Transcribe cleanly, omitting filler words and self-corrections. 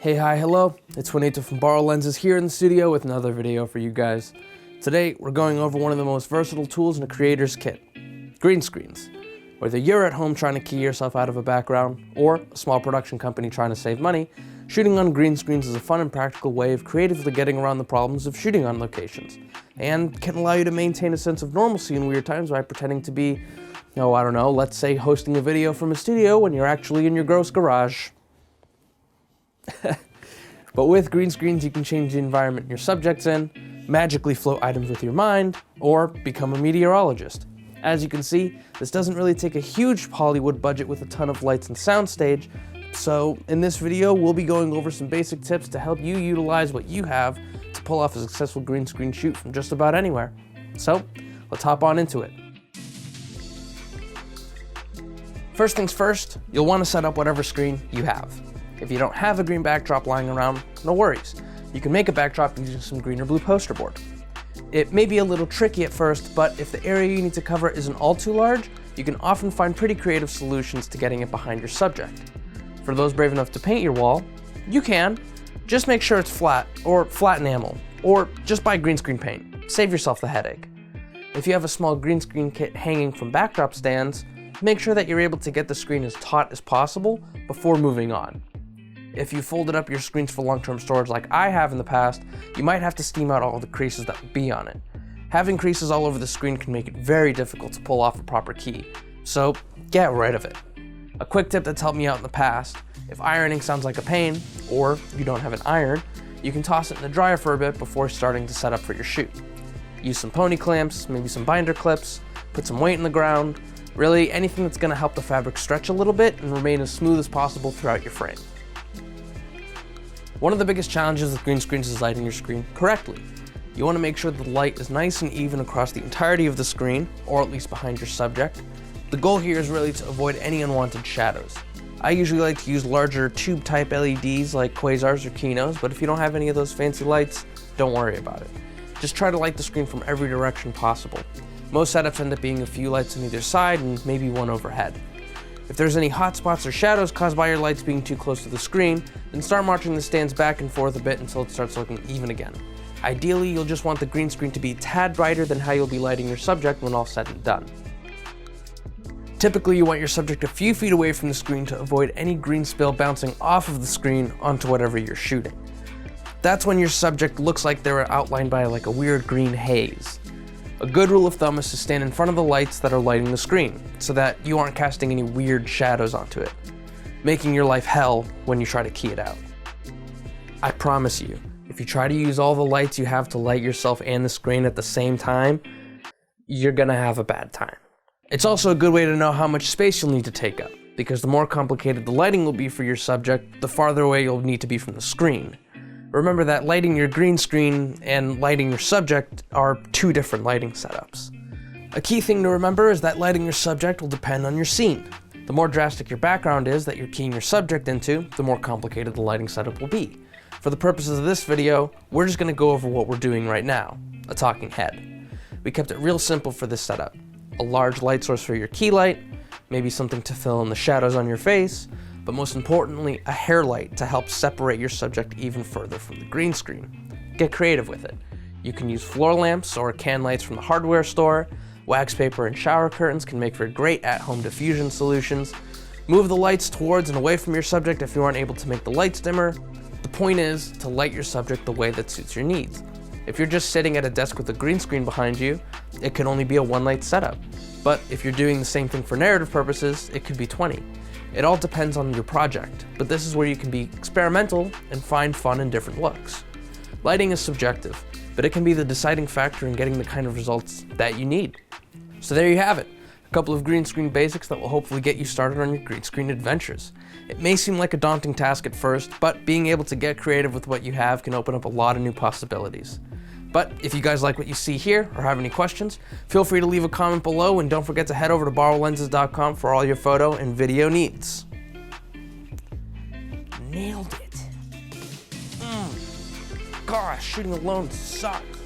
Hey, hi, hello. It's Juanito from BorrowLenses here in the studio with another video for you guys. Today, we're going over one of the most versatile tools in a creator's kit, green screens. Whether you're at home trying to key yourself out of a background, or a small production company trying to save money, shooting on green screens is a fun and practical way of creatively getting around the problems of shooting on locations, and can allow you to maintain a sense of normalcy in weird times by pretending to be, let's say hosting a video from a studio when you're actually in your gross garage. But with green screens, you can change the environment your subject's in, magically float items with your mind, or become a meteorologist. As you can see, this doesn't really take a huge Hollywood budget with a ton of lights and soundstage, so in this video, we'll be going over some basic tips to help you utilize what you have to pull off a successful green screen shoot from just about anywhere. So, let's hop on into it. First things first, you'll want to set up whatever screen you have. If you don't have a green backdrop lying around, no worries. You can make a backdrop using some green or blue poster board. It may be a little tricky at first, but if the area you need to cover isn't all too large, you can often find pretty creative solutions to getting it behind your subject. For those brave enough to paint your wall, you can. Just make sure it's flat, or flat enamel, or just buy green screen paint. Save yourself the headache. If you have a small green screen kit hanging from backdrop stands, make sure that you're able to get the screen as taut as possible before moving on. If you folded up your screens for long-term storage like I have in the past, you might have to steam out all the creases that would be on it. Having creases all over the screen can make it very difficult to pull off a proper key, so get rid of it. A quick tip that's helped me out in the past: if ironing sounds like a pain, or you don't have an iron, you can toss it in the dryer for a bit before starting to set up for your shoot. Use some pony clamps, maybe some binder clips, put some weight in the ground, really anything that's going to help the fabric stretch a little bit and remain as smooth as possible throughout your frame. One of the biggest challenges with green screens is lighting your screen correctly. You want to make sure the light is nice and even across the entirety of the screen, or at least behind your subject. The goal here is really to avoid any unwanted shadows. I usually like to use larger tube type LEDs like quasars or kinos, but if you don't have any of those fancy lights, don't worry about it. Just try to light the screen from every direction possible. Most setups end up being a few lights on either side and maybe one overhead. If there's any hot spots or shadows caused by your lights being too close to the screen, then start marching the stands back and forth a bit until it starts looking even again. Ideally, you'll just want the green screen to be a tad brighter than how you'll be lighting your subject when all said and done. Typically, you want your subject a few feet away from the screen to avoid any green spill bouncing off of the screen onto whatever you're shooting. That's when your subject looks like they were outlined by like a weird green haze. A good rule of thumb is to stand in front of the lights that are lighting the screen, so that you aren't casting any weird shadows onto it, making your life hell when you try to key it out. I promise you, if you try to use all the lights you have to light yourself and the screen at the same time, you're gonna have a bad time. It's also a good way to know how much space you'll need to take up, because the more complicated the lighting will be for your subject, the farther away you'll need to be from the screen. Remember that lighting your green screen and lighting your subject are two different lighting setups. A key thing to remember is that lighting your subject will depend on your scene. The more drastic your background is that you're keying your subject into, the more complicated the lighting setup will be. For the purposes of this video, we're just going to go over what we're doing right now, a talking head. We kept it real simple for this setup. A large light source for your key light, maybe something to fill in the shadows on your face, but most importantly, a hair light to help separate your subject even further from the green screen. Get creative with it. You can use floor lamps or can lights from the hardware store. Wax paper and shower curtains can make for great at-home diffusion solutions. Move the lights towards and away from your subject if you aren't able to make the lights dimmer. The point is to light your subject the way that suits your needs. If you're just sitting at a desk with a green screen behind you, it can only be a one light setup. But if you're doing the same thing for narrative purposes, it could be 20. It all depends on your project, but this is where you can be experimental and find fun and different looks. Lighting is subjective, but it can be the deciding factor in getting the kind of results that you need. So there you have it, a couple of green screen basics that will hopefully get you started on your green screen adventures. It may seem like a daunting task at first, but being able to get creative with what you have can open up a lot of new possibilities. But if you guys like what you see here or have any questions, feel free to leave a comment below, and don't forget to head over to BorrowLenses.com for all your photo and video needs. Nailed it. Gosh, shooting alone sucks.